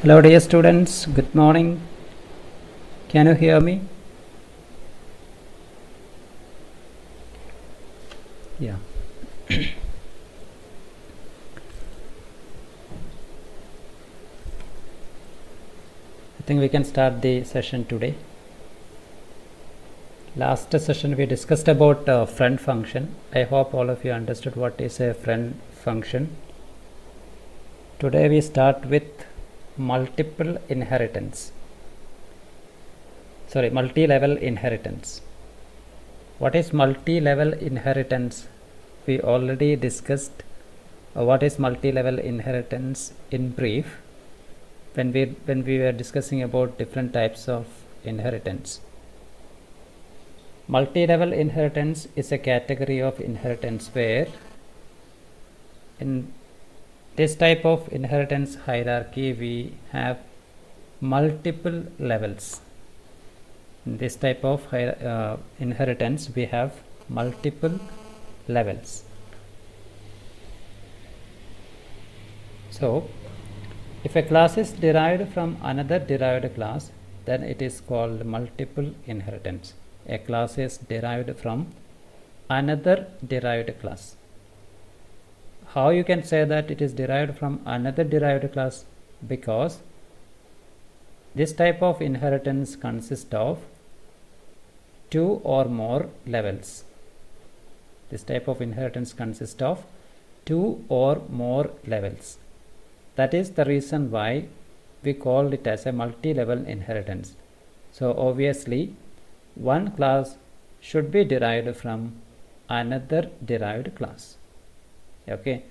Hello dear students, good morning. Can you hear me? Yeah. I think we can start the session today. Last session we discussed about friend function. I hope all of you understood what is a friend function. Today we start with multiple inheritance. Multi-level inheritance. What is multi-level inheritance? We already discussed what is multi-level inheritance in brief when we were discussing about different types of inheritance. Multi-level inheritance is a category of inheritance where in this type of inheritance hierarchy we have multiple levels. In this type of inheritance we have multiple levels. So if a class is derived from another derived class, then it is called multiple inheritance. A class is derived from another derived class. How you can say that it is derived from another derived class? Because this type of inheritance consists of two or more levels. This type of inheritance consists of two or more levels. That is the reason why we call it as a multi-level inheritance. So obviously one class should be derived from another derived class. Okay.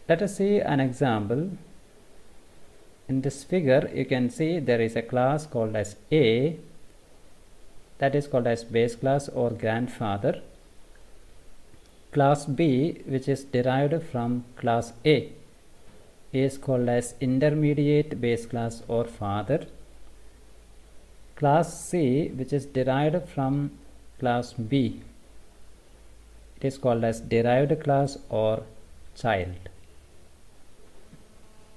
Let us see an example. In this figure you can see there is a class called as A, that is called as base class or grandfather. Class B, which is derived from class A, is called as intermediate base class or father. Class C, which is derived from class B, it is called as derived class or child.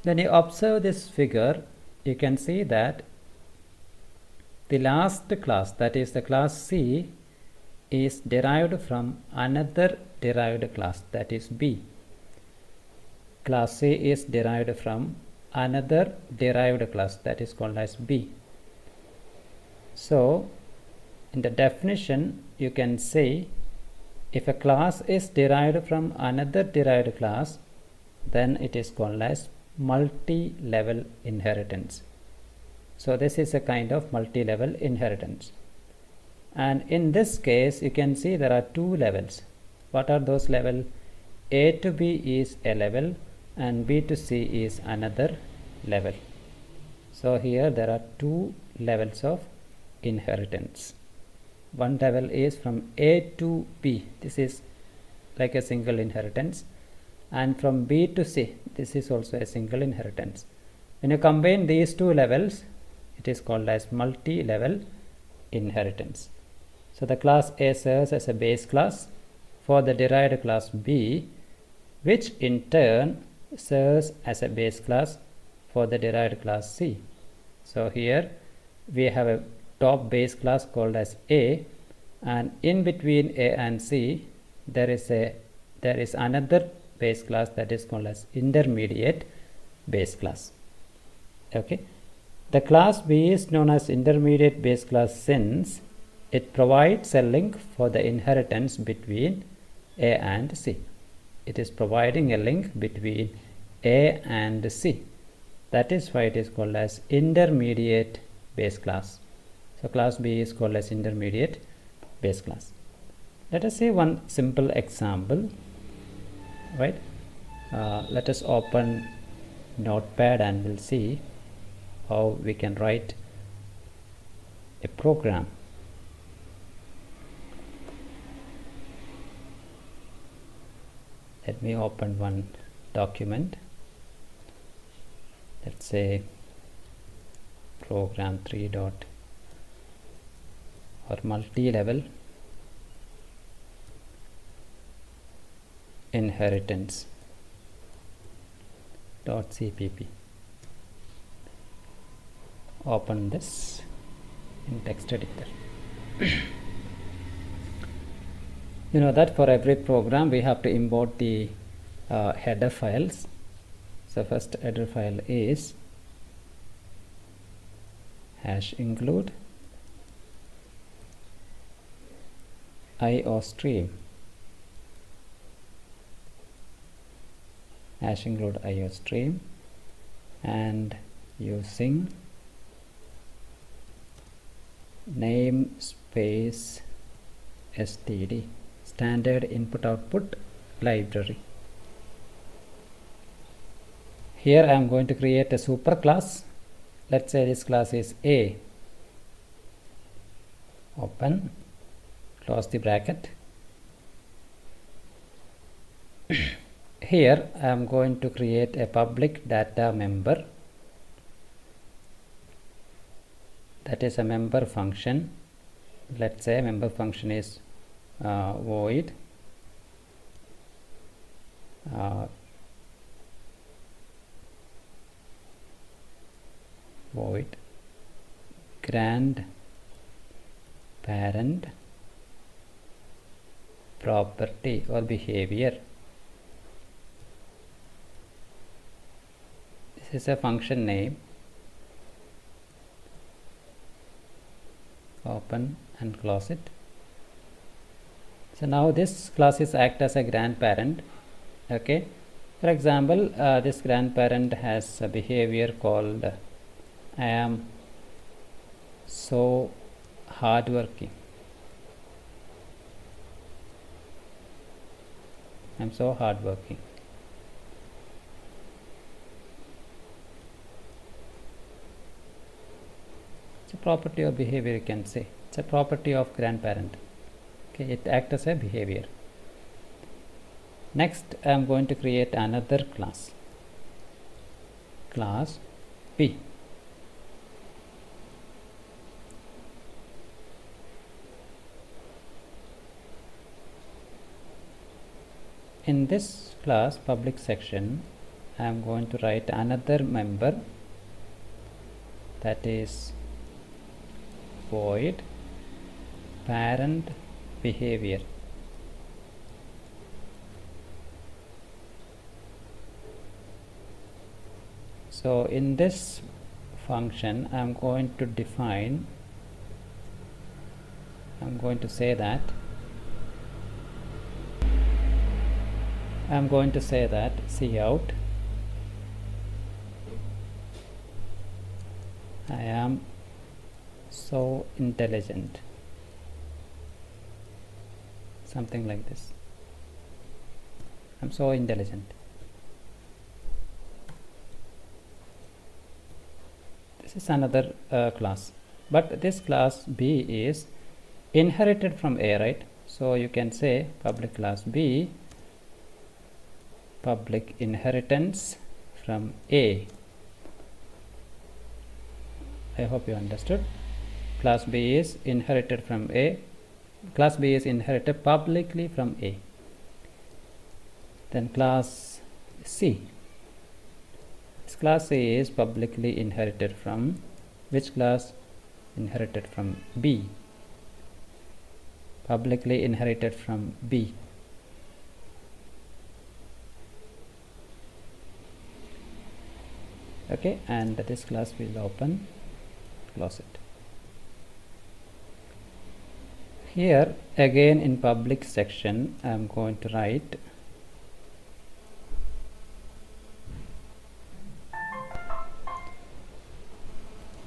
When you observe this figure, you can see that the last class, that is the class C, is derived from another derived class, that is B. Class C is derived from another derived class, that is called as B. So in the definition you can say if a class is derived from another derived class, then it is called as multi-level inheritance. So this is a kind of multi-level inheritance. And in this case you can see there are two levels. What are those levels? A to B is a level and B to C is another level. So here there are two levels of inheritance. One level is from A to B, this is like a single inheritance, and from B to C, this is also a single inheritance. When you combine these two levels, it is called as multi-level inheritance. So the class A serves as a base class for the derived class B, which in turn serves as a base class for the derived class C. So here we have a top base class called as A, and in between A and C there is another base class that is called as intermediate base class. Okay. The class B is known as intermediate base class since it provides a link for the inheritance between A and C. It is providing a link between A and C. That is why it is called as intermediate base class. So class B is called as intermediate base class. Let us see one simple example. Right? Let us open Notepad and we'll see how we can write a program. Let me open one document. Let's say program 3 dot or multi-level inheritance .cpp. open this in text editor. You know that for every program we have to import the header files. So first header file is #include IOStream, #include IOStream, and using namespace std, standard input output library. Here I am going to create a super class. Let's say this class is A. Open, close the bracket. Here I am going to create a public data member, that is a member function. Let's say member function is void void grandparent property or behavior. This is a function name. Open and close it. So now this class is act as a grandparent. Okay, for example, this grandparent has a behavior called I am so hardworking. I'm so hardworking. It's a property of behavior, you can say. It's a property of grandparent. Okay, it acts as a behavior. Next, I am going to create another class, class B. In this class public section, I am going to write another member, that is void parent behavior. So in this function I am going to define, I'm going to say that cout I am so intelligent, something like this. I'm so intelligent. This is another class, but this class B is inherited from A, right? So you can say public class B, public inheritance from A. I hope you understood. Class B is inherited from A. Class B is inherited publicly from A. Then class C. This class C is publicly inherited from which class? Inherited from B. Publicly inherited from B. Okay, and this class will open, close it. Here again in public section I am going to write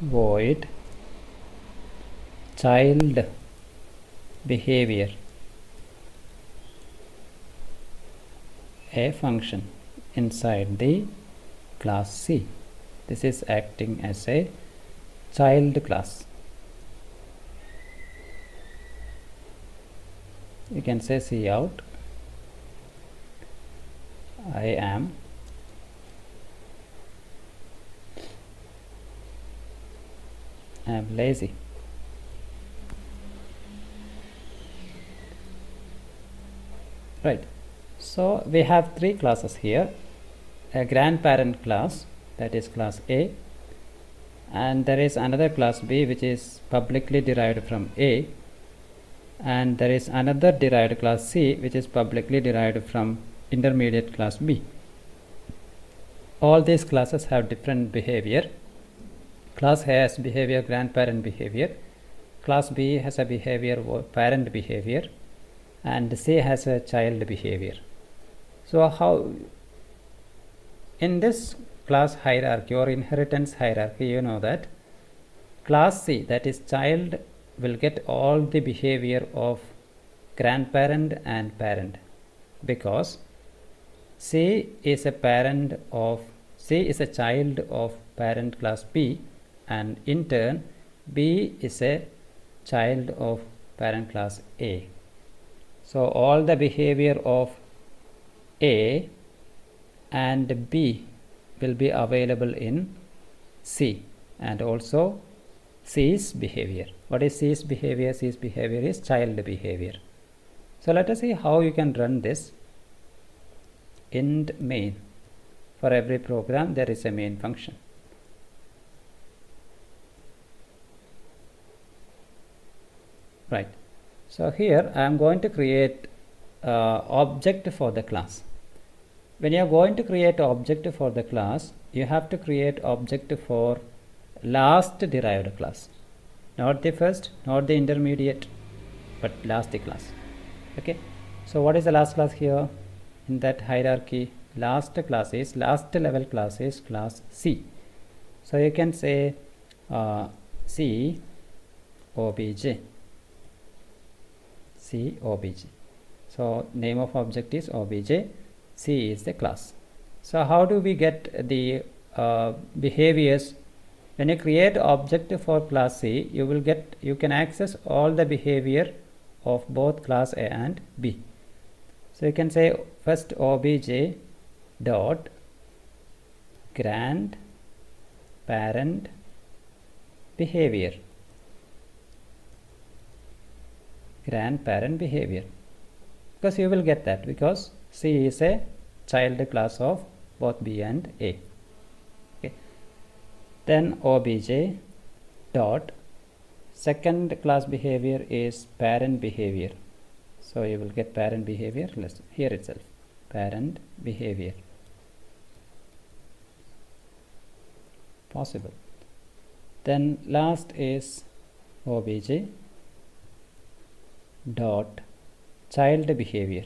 void child behavior, a function inside the class C. This is acting as a child class. You can say cout I am lazy. Right, so we have three classes here: a grandparent class, that is class A, and there is another class B which is publicly derived from A, and there is another derived class C which is publicly derived from intermediate class B. All these classes have different behavior. Class A has behavior grandparent behavior, class B has a behavior parent behavior, and C has a child behavior. So how in this class hierarchy or inheritance hierarchy, you know that class C, that is child, will get all the behavior of grandparent and parent, because C is a child of parent class B, and in turn B is a child of parent class A. So all the behavior of A and B will be available in C, and also C's behavior. What is C's behavior? C's behavior is child behavior. So let us see how you can run this. Int main. For every program there is a main function. Right. So here I am going to create object for the class. When you are going to create object for the class, you have to create object for last derived class, not the first, not the intermediate, but last class. Okay. So what is the last class here in that hierarchy? Last level class is class C. So you can say C obj. C obj. So name of object is obj, C is the class. So how do we get the behaviors? When you create object for class C, you can access all the behavior of both class A and B. So you can say first obj dot grandparent behavior. Grandparent behavior, because you will get that, because C is a child class of both B and A. Okay. Then obj dot second class behavior is parent behavior. So you will get parent behavior here itself, parent behavior. Possible. Then last is obj dot child behavior.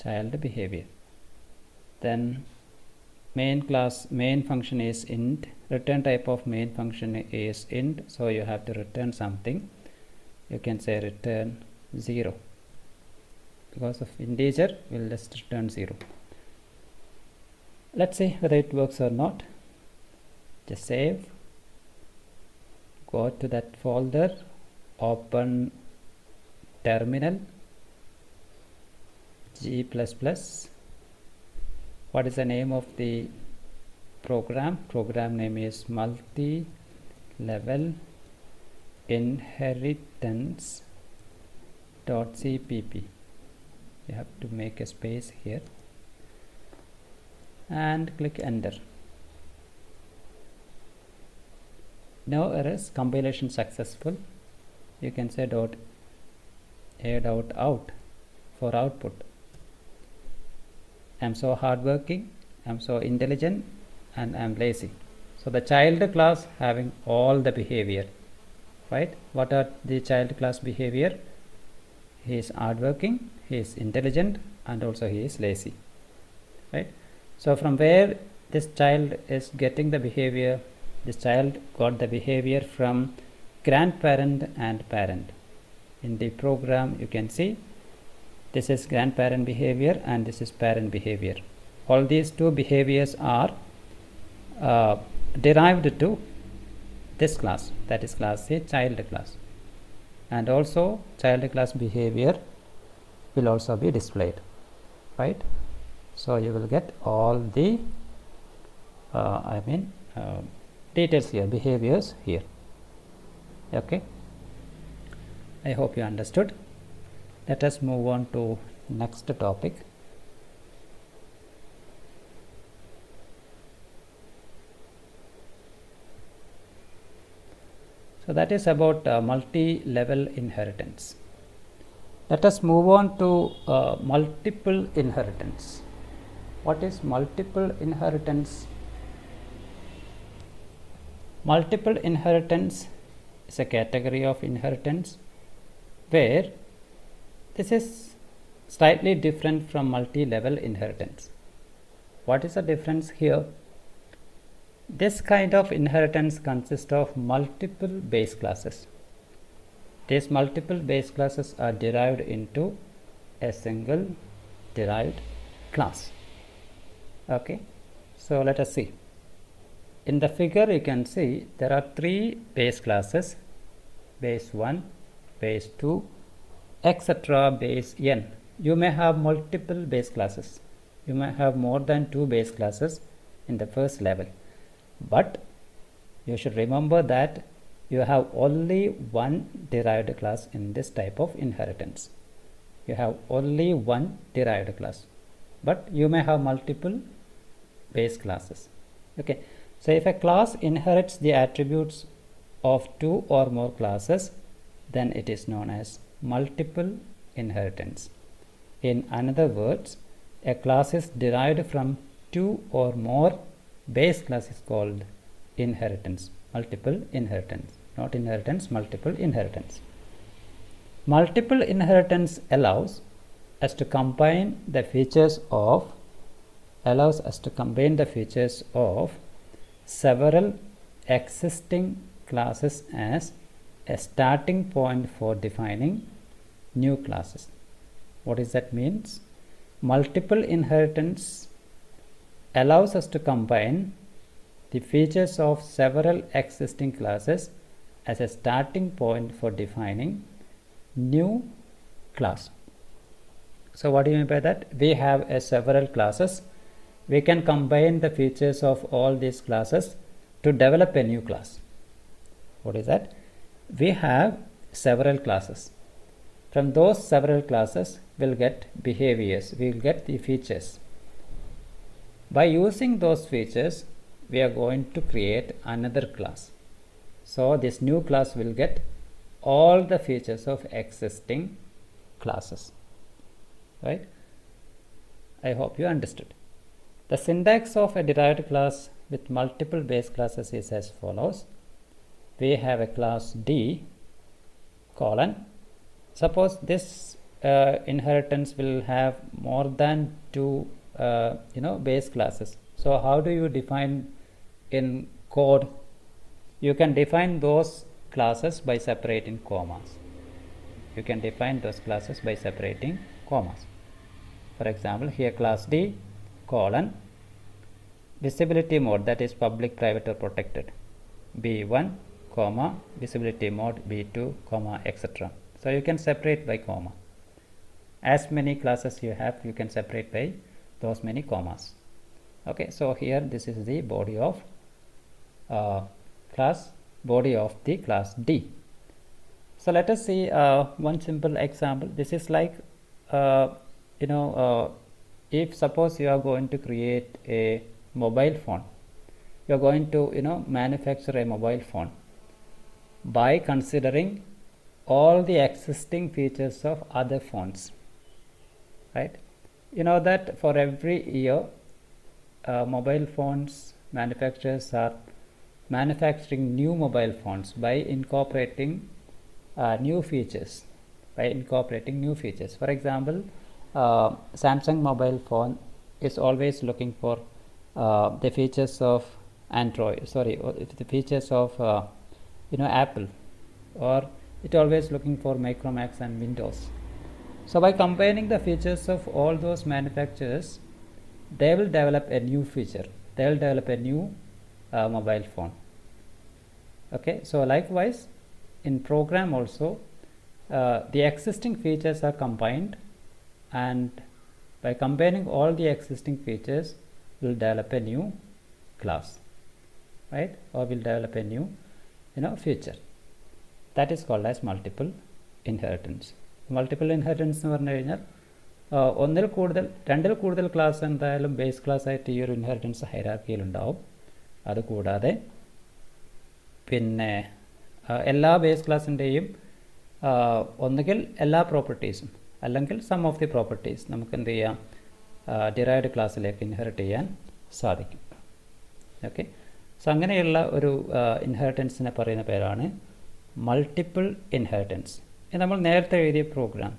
Child behavior. Then main function is int. Return type of main function is int, so you have to return something. You can say return 0. Because of integer, we'll just return 0. Let's see whether it works or not. Just save, go to that folder, open terminal, G++. What is the name of the program? Program name is Multilevel Inheritance .cpp. You have to make a space here and click enter. No errors, compilation successful. You can say dot a dot out for output. I am so hardworking, I am so intelligent, and I am lazy. So the child class having all the behavior, right? What are the child class behavior? He is hardworking, he is intelligent, and also he is lazy, right? So from where this child is getting the behavior? This child got the behavior from grandparent and parent. In the program you can see this is grandparent behavior and this is parent behavior. All these two behaviors are derived to this class, that is class C, child class, and also child class behavior will also be displayed, right? So you will get all the details here, behaviors here. Okay, I hope you understood. Let us move on to next topic. So that is about multi-level inheritance. Let us move on to multiple inheritance. What is multiple inheritance? Multiple inheritance is a category of inheritance where this is slightly different from multi-level inheritance. What is the difference here? This kind of inheritance consists of multiple base classes. These multiple base classes are derived into a single derived class. Okay, so let us see. In the figure you can see there are three base classes, base 1, base 2, etc. base n. You may have multiple base classes. You may have more than 2 base classes in the first level. But you should remember that you have only one derived class in this type of inheritance. You have only one derived class, but you may have multiple base classes. Okay, so if a class inherits the attributes of 2 or more classes, then it is known as multiple inheritance. In other words, a class is derived from 2 or more base class is called inheritance, multiple inheritance, not inheritance, multiple inheritance. Multiple inheritance allows us to combine the features of several existing classes as a starting point for defining new classes. What does that means? Multiple inheritance allows us to combine the features of several existing classes as a starting point for defining new class. So what do you mean by that? We have several classes. We can combine the features of all these classes to develop a new class. What is that? We have several classes. From those several classes we'll get behaviors, we'll get the features. By using those features, we are going to create another class. So this new class will get all the features of existing classes. Right? I hope you understood. The syntax of a derived class with multiple base classes is as follows. We have a class D colon. Suppose this inheritance will have more than 2 base classes. So how do you define in code? You can define those classes by separating commas. You can define those classes by separating commas. For example, here class D colon visibility mode, that is public, private or protected, B1 comma visibility mode B2 comma etc. So you can separate by comma. As many classes you have, you can separate by those many commas. Okay, so here this is the body of the class D. So let us see one simple example. This is like if suppose you are going to create a mobile phone, you are going to manufacture a mobile phone by considering all the existing features of other phones. Right? You know that for every year mobile phones manufacturers are manufacturing new mobile phones by incorporating new features. For example, Samsung mobile phone is always looking for the features of the features of Apple, or it always looking for Micromax and Windows. So by combining the features of all those manufacturers, they will develop a new feature. They will develop a new mobile phone. Okay, so likewise in program also the existing features are combined, and by combining all the existing features will develop a new class, right? Or will develop a new feature. That is called as multiple inheritance. Multiple inheritance എന്ന് പറഞ്ഞു കഴിഞ്ഞാൽ രണ്ടിൽ കൂടുതൽ class എന്തായാലും base class ആയിട്ട് ഈ ഒരു inheritance ഹൈറാർക്കിയിൽ ഉണ്ടാവും. അതുകൂടാതെ പിന്നെ എല്ലാ ബേസ് ക്ലാസ്സിൻ്റെയും ഒന്നുകിൽ എല്ലാ പ്രോപ്പർട്ടീസും അല്ലെങ്കിൽ സം ഓഫ് ദി പ്രോപ്പർട്ടീസ് നമുക്ക് എന്ത് ചെയ്യാം, ഡിറൈവ്ഡ് ക്ലാസ്സിലേക്ക് ഇൻഹെറിറ്റ് ചെയ്യാൻ സാധിക്കും. ഓക്കെ, സോ അങ്ങനെയുള്ള ഒരു ഇൻഹെറിറ്റൻസിനെ പറയുന്ന പേരാണ് മൾട്ടിപ്പിൾ ഇൻഹെറിറ്റൻസ്. നമ്മൾ നേരത്തെ എഴുതിയ programme,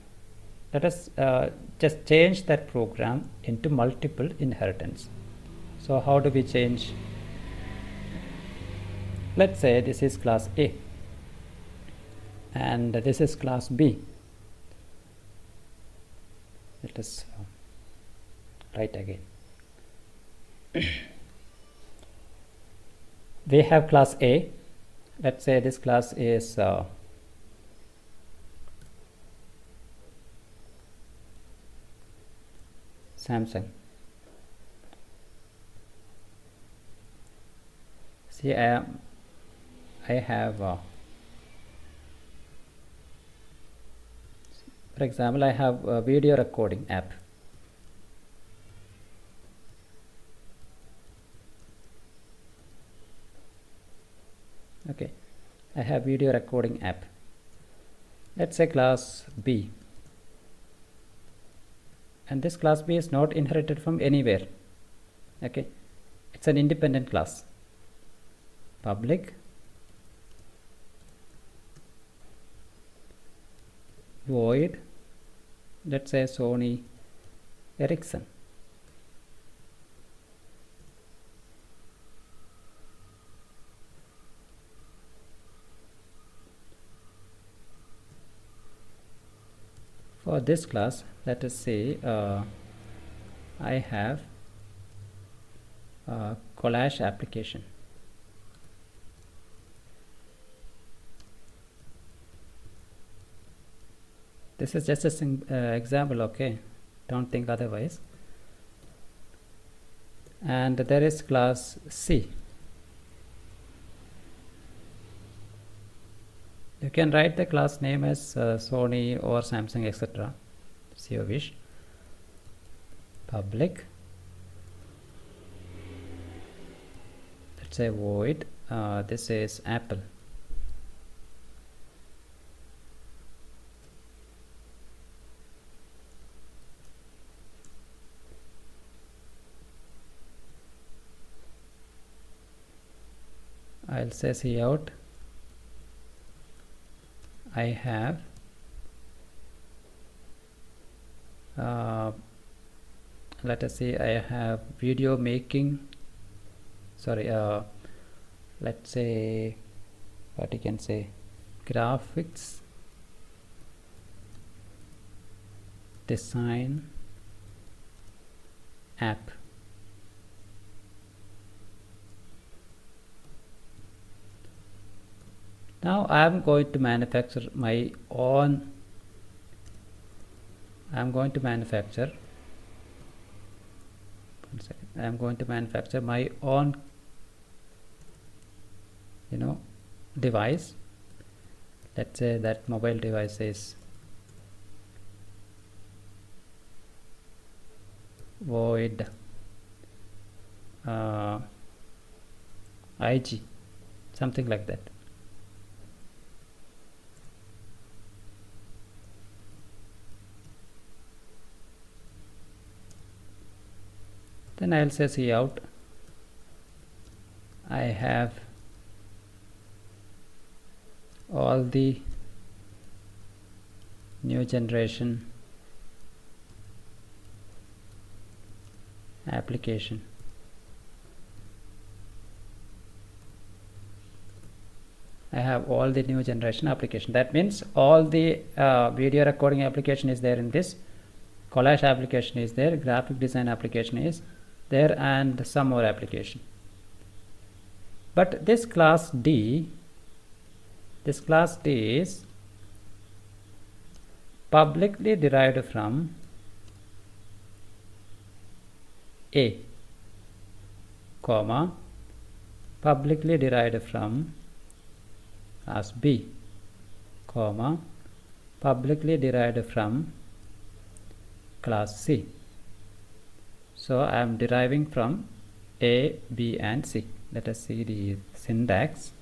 let us just change that program into multiple inheritance. So how do we change? Let's say this is class A and this is class B. Let us write again. We have class A. Let's say this class is Samsung. See, I have for example, I have a video recording app. Okay, I have video recording app. Let's say class B. And this class B is not inherited from anywhere. Okay, it's an independent class. Public void, let's say Sony Ericsson. For this class, let us say I have a collage application. This is just an example, okay, don't think otherwise. And there is class C. You can write the class name as Sony or Samsung, etc. See your wish. Public, let's say void, this is Apple. I'll say see out. I have let us say I have video making, sorry, let's say what you can say, graphics design app. Now I am going to manufacture my own, I am going to manufacture my own, device. Let's say that mobile device is void IG, something like that. Then I'll say see out. I have all the new generation application. I have all the new generation application. That means all the video recording application is there in this, collage application is there, graphic design application is there, and some more application. But this class D is publicly derived from A, comma, publicly derived from class B, comma, publicly derived from class C. So I am deriving from A, B and C. Let us see the syntax.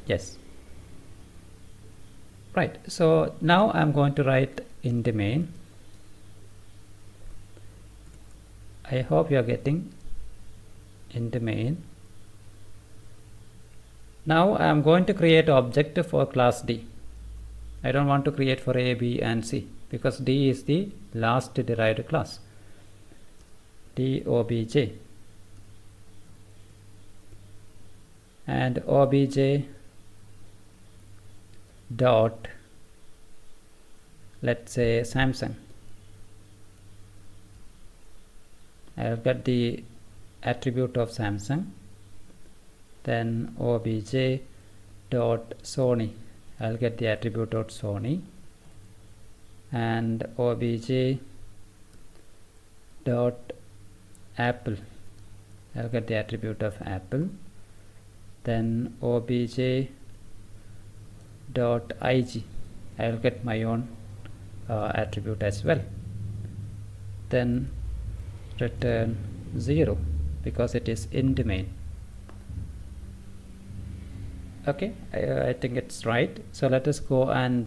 Yes. Right. So now I'm going to write in the main. I hope you are getting in the main. Now I am going to create object for class D. I don't want to create for A, B and C because D is the last derived class. D obj and obj dot, let's say, Samsung. I'll get the attribute of Samsung. Then obj dot Sony, I'll get the attribute of Sony. And obj dot Apple, I'll get the attribute of Apple. Then obj dot ig, I'll get my own attribute as well. Then return 0 because it is in the main. Okay, I think it's right. So let us go and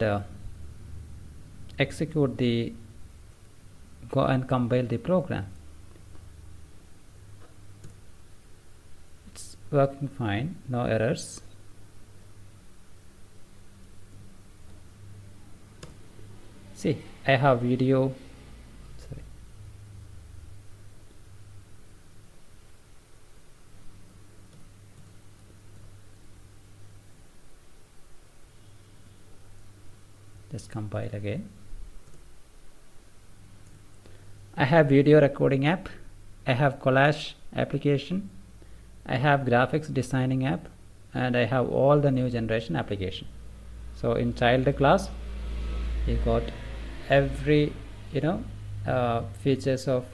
go and compile the program. It's working fine, no errors. See, I have video. Sorry. Just compile again. I have video recording app, I have collage application, I have graphics designing app, and I have all the new generation application. So in child class you got every features of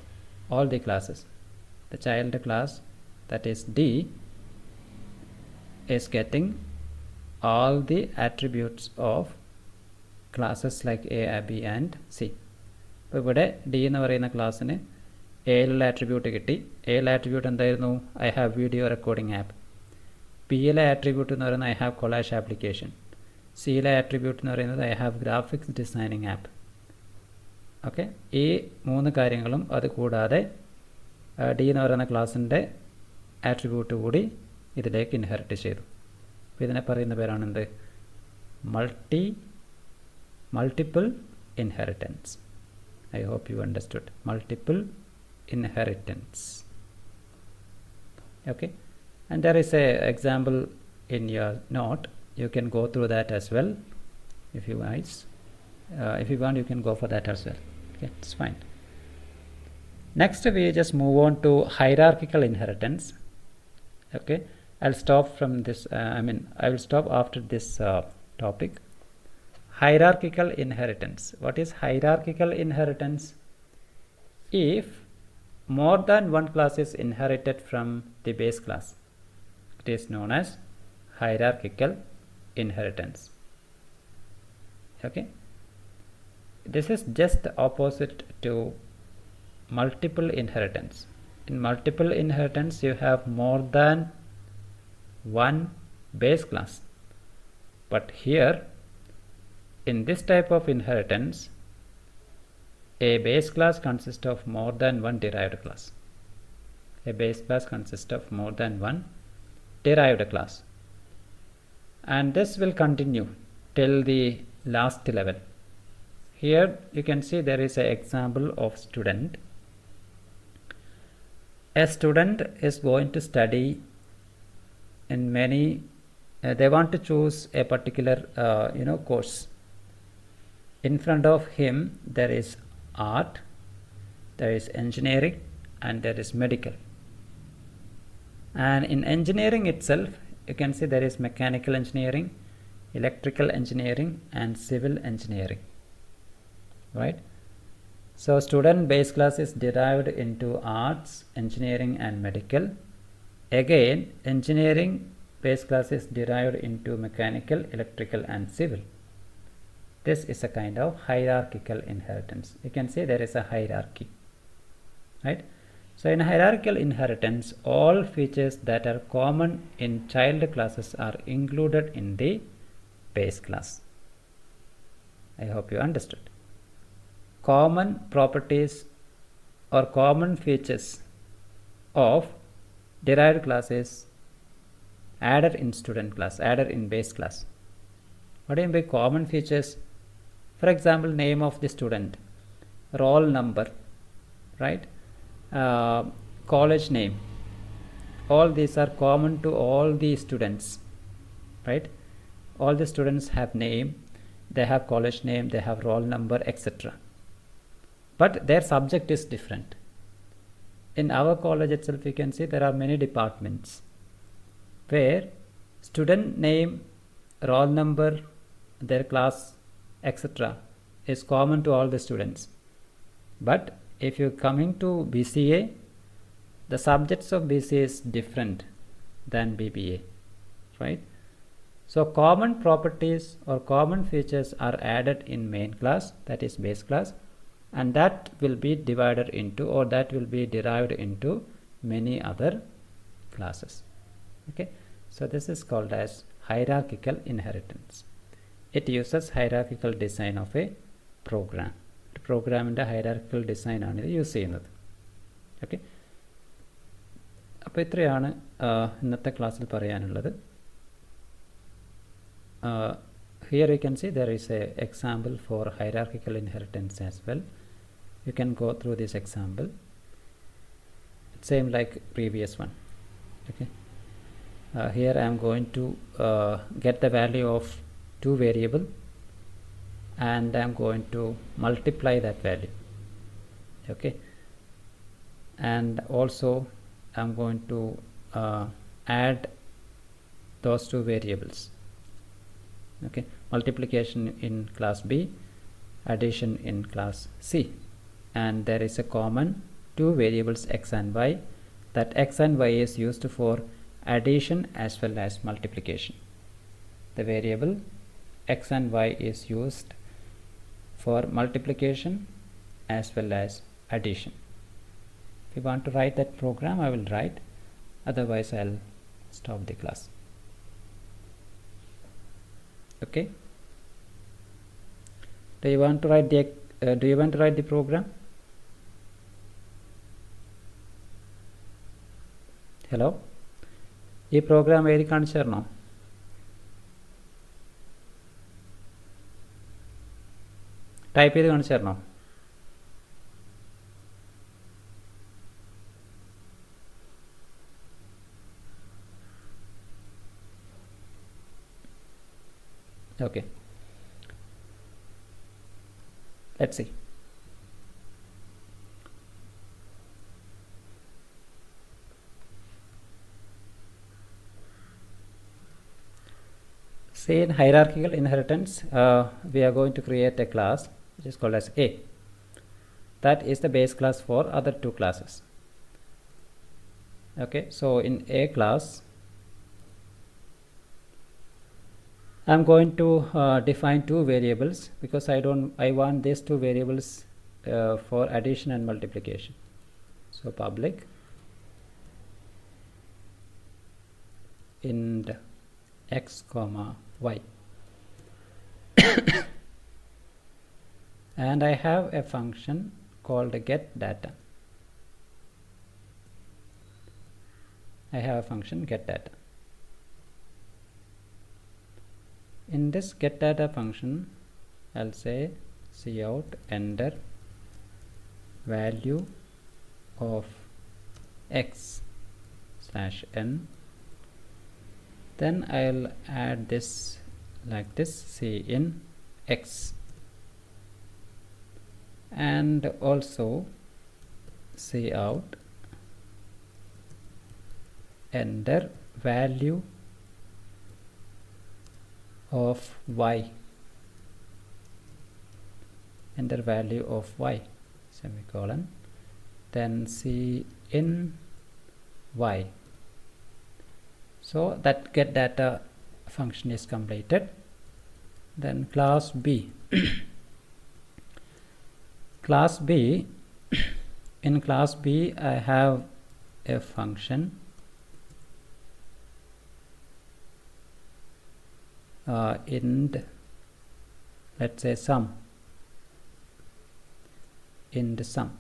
all the classes. The child class, that is D, is getting all the attributes of classes like A, B and C. ഇപ്പോൾ ഇവിടെ D എന്ന് പറയുന്ന ക്ലാസ്സിന് എയിലുള്ള attribute കിട്ടി. എയിലെ attribute എന്തായിരുന്നു? I have video recording app. പിയിലെ attribute എന്ന് പറയുന്നത് ഐ ഹാവ് കൊളാഷ് ആപ്ലിക്കേഷൻ. സിയിലെ ആട്രിബ്യൂട്ട് എന്ന് പറയുന്നത് I have graphics designing app. Okay, ഈ 3 കാര്യങ്ങളും അത് കൂടാതെ ഡി എന്ന് പറയുന്ന ക്ലാസ്സിൻ്റെ ആട്രിബ്യൂട്ട് കൂടി ഇതിലേക്ക് ഇൻഹെറിറ്റ് ചെയ്തു. അപ്പോൾ ഇതിനെ പറയുന്ന പേരാണ് എന്ത്? Multiple inheritance. I hope you understood. Multiple inheritance. Okay, and there is a example in your note. You can go through that as well if you guys if you want, you can go for that as well. Okay, it's fine. Next we just move on to hierarchical inheritance. Okay, I'll stop from this I will stop after this topic. Hierarchical inheritance. What is hierarchical inheritance? If more than one class is inherited from the base class, it is known as hierarchical inheritance. Okay, this is just the opposite to multiple inheritance. In multiple inheritance you have more than one base class, but here in this type of inheritance, a base class consists of more than one derived class. A base class consists of more than one derived class. And this will continue till the last level. Here you can see there is an example of student. A student is going to study in many, they want to choose a particular course. In front of him there is art, there is engineering, and there is medical. And in engineering itself you can see there is mechanical engineering, electrical engineering and civil engineering, right? So student base class is derived into arts, engineering and medical. Again engineering base class is derived into mechanical, electrical and civil. This is a kind of hierarchical inheritance. You can say there is a hierarchy, right? So in hierarchical inheritance, all features that are common in child classes are included in the base class. I hope you understood. Common properties or common features of derived class is added in student class, added in base class. What do you mean by common features? For example, name of the student, roll number, right? College name. All these are common to all the students, right? All the students have name, they have college name, they have roll number, etc. But their subject is different. In our college itself, you can see there are many departments where student name, roll number, their class, etc. is common to all the students. But if you're coming to BCA, the subjects of BCA is different than BBA, right? So common properties or common features are added in main class, that is base class, and that will be divided into, or that will be derived into many other classes. Okay, so this is called as hierarchical inheritance. It uses hierarchical design of a program. പ്രോഗ്രാമിൻ്റെ hierarchical ഡിസൈനാണ് ഇത് use ചെയ്യുന്നത്. Okay, അപ്പോൾ ഇത്രയാണ് ഇന്നത്തെ ക്ലാസ്സിൽ പറയാനുള്ളത്. Here you can see there is a example for hierarchical inheritance as well. You can go through this example. Same like previous one. Okay, here I am going to get the value of two variable, and I am going to multiply that value. Okay, and also I am going to add those two variables. Okay, multiplication in class B, addition in class C, and there is a common two variables x and y. That x and y is used for addition as well as multiplication. The variable x and y is used for multiplication as well as addition. If you want to write that program, I will write, otherwise I'll stop the class. Okay, do you want to write the program? Hello, ഈ programme എഴുതി കാണിച്ചു തരണോ? Type ചെയ്ത് കാണിച്ചു തരണോ? Okay, let's see. Say in hierarchical inheritance, we are going to create a class which is called as A. That is the base class for other two classes. Okay, so in A class, I am going to define two variables because I want these two variables for addition and multiplication. So public int x comma y, and I have a function called get data. I have a function get data. In this get data function, I'll say cout enter value of x /n. Then I'll add this like this, cin x, and also cout enter value of y, enter value of y semicolon, then cin y. So that get data function is completed. Then class B class B in class B I have a function int, let's say sum, int sum.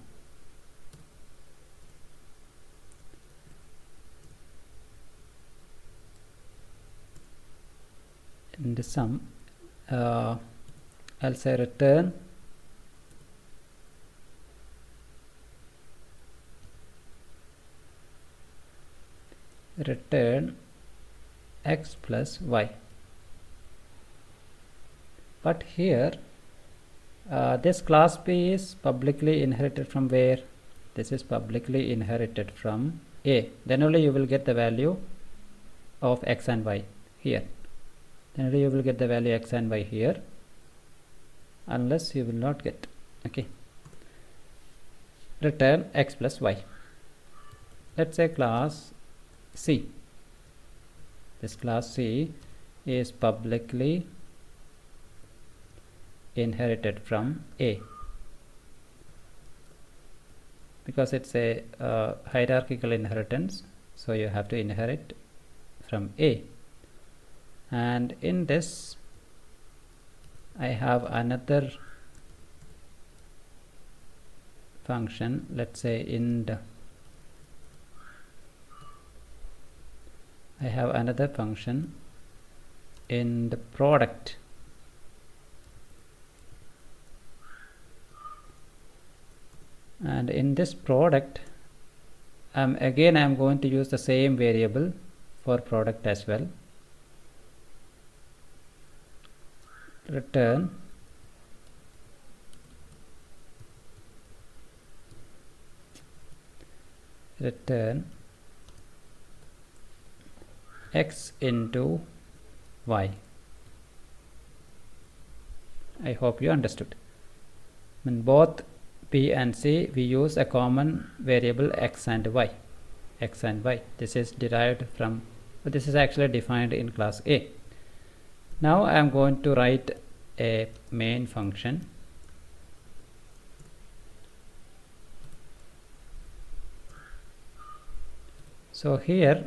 In the sum, I'll say return x plus y. But here this class B is publicly inherited from where? This is publicly inherited from A. Then only you will get the value of x and y here. Then only you will get the value x and y here, unless you will not get. Okay, return x plus y. Let's say class C. This class C is publicly inherited from A, because it's a hierarchical inheritance, so you have to inherit from A. And in this I have another function, let's say int, I have another function in the product. And in this product again I am going to use the same variable for product as well. Return x into y. I hope you understood. In both B and C we use a common variable x and y. This is derived from, this is actually defined in class A. Now I am going to write a main function. So here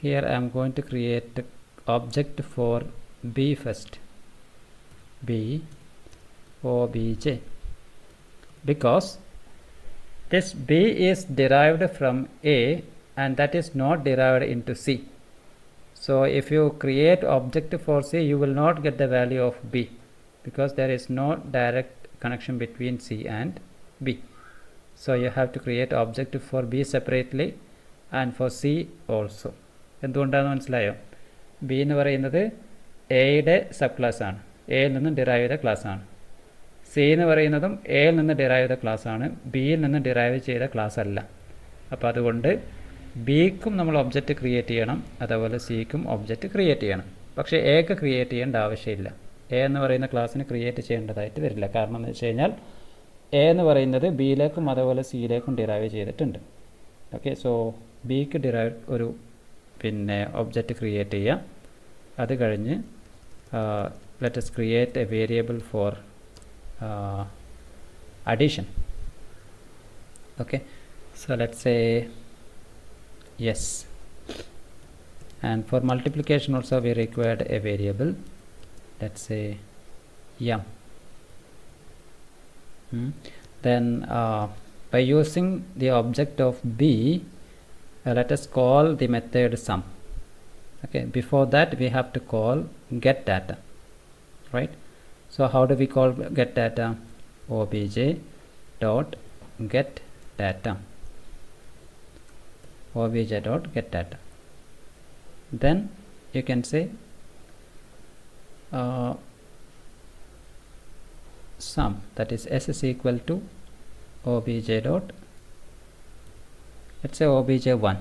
I am going to create the object for B first, B obj, because this B is derived from A and that is not derived into C. So if you create object for C, you will not get the value of B, because there is no direct connection between C and B. So you have to create object for B separately and for C also. എന്തുകൊണ്ടാണെന്ന് മനസ്സിലായോ? B എന്ന് പറയുന്നത് എയുടെ sub class ആണ്, എയിൽ നിന്നും derive ചെയ്ത class ആണ്. സി എന്ന് പറയുന്നതും എയിൽ നിന്ന് ഡിറൈവ് ചെയ്ത ക്ലാസ് ആണ്, ബിയിൽ നിന്ന് ഡിറൈവ് ചെയ്ത ക്ലാസ് അല്ല. അപ്പോൾ അതുകൊണ്ട് ബിക്കും നമ്മൾ ഒബ്ജക്റ്റ് ക്രിയേറ്റ് ചെയ്യണം, അതേപോലെ സിക്കും ഒബ്ജക്റ്റ് ക്രിയേറ്റ് ചെയ്യണം. പക്ഷേ എക്ക് ക്രിയേറ്റ് ചെയ്യേണ്ട ആവശ്യമില്ല. എ എന്ന് പറയുന്ന ക്ലാസ്സിന് ക്രിയേറ്റ് ചെയ്യേണ്ടതായിട്ട് വരില്ല. കാരണം എന്ന് വെച്ച് കഴിഞ്ഞാൽ എ എന്ന് പറയുന്നത് ബിയിലേക്കും അതേപോലെ സിയിലേക്കും ഡിറൈവ് ചെയ്തിട്ടുണ്ട്. ഓക്കെ, സോ ബിക്ക് ഡിറൈവ് ഒരു ഒബ്ജക്റ്റ് ക്രിയേറ്റ് ചെയ്യാം. അത് കഴിഞ്ഞ് let us create a variable for addition. Okay, so let's say yes, and for multiplication also we required a variable, let's say yum. Then by using the object of b, let us call the method sum. Okay, before that we have to call get data, right? So how do we call get data? Obj dot get data, obj dot get data. Then you can say sum, that is s is equal to obj dot, let's say obj1,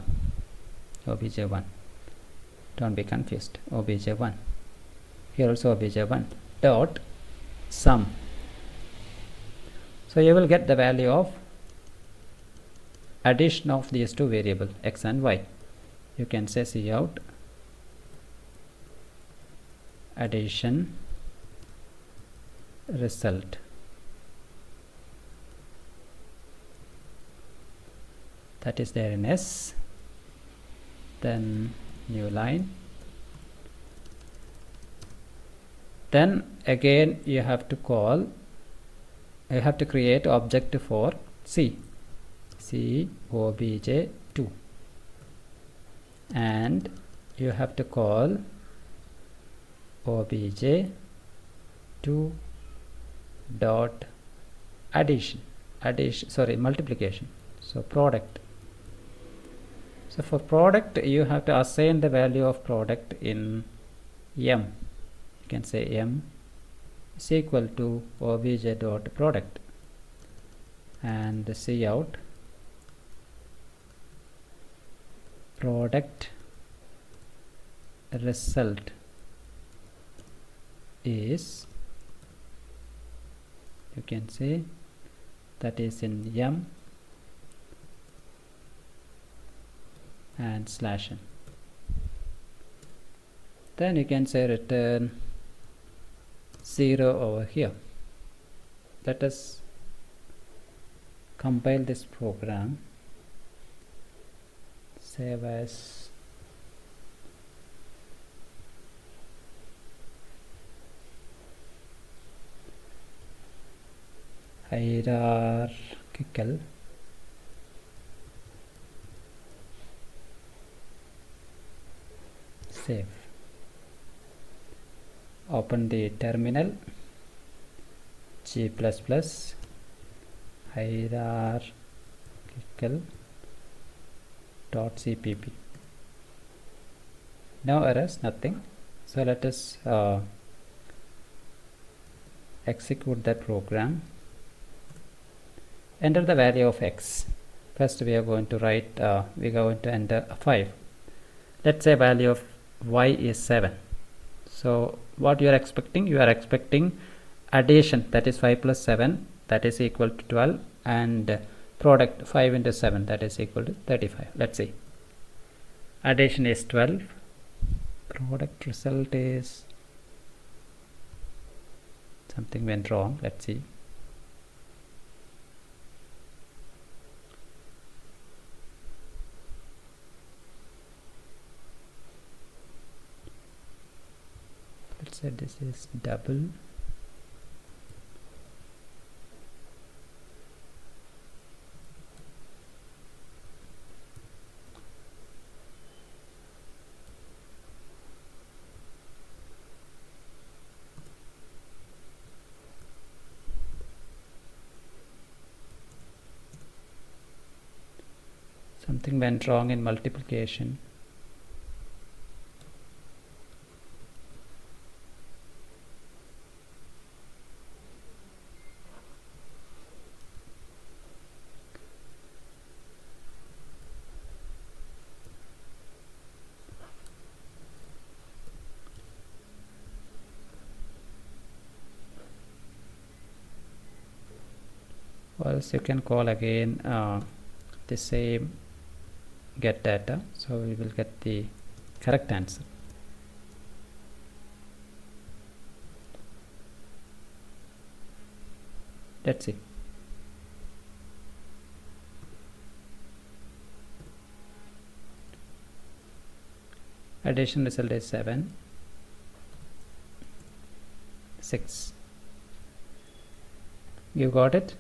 don't be confused, obj1, here also obj1 dot sum. So you will get the value of addition of these two variables x and y. You can say cout addition result. that is there in S, then new line, then again you have to create object for C obj2, and you have to call obj2 dot multiplication, so product. So for product you have to assign the value of product in M. You can say M is equal to obj dot product, and the cout product result is, you can say that is in M and slash n. Then you can say return 0 over here. Let us compile this program, save as hierarchical save. Open the terminal, G++ hierarchical .cpp. No errors, nothing. So let us execute that program. Enter the value of x. First we are going to write, we are going to enter 5. Let's say value of y is 7. So what you are expecting? You are expecting addition, that is 5 plus 7, that is equal to 12, and product 5 into 7, that is equal to 35. Let's see. Addition is 12. Product result is, something went wrong. Let's see. Let's say this is double. Something went wrong in multiplication. Or else you can call again the same get data, so we will get the correct answer. Let's see. Addition result is 7, 6. You got it?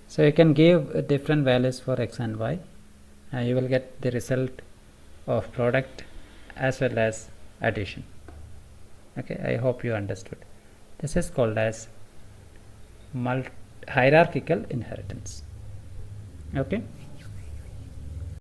So you can give different values for x and y. You will get the result of product as well as addition. Okay, I hope you understood. This is called as hierarchical inheritance. Okay.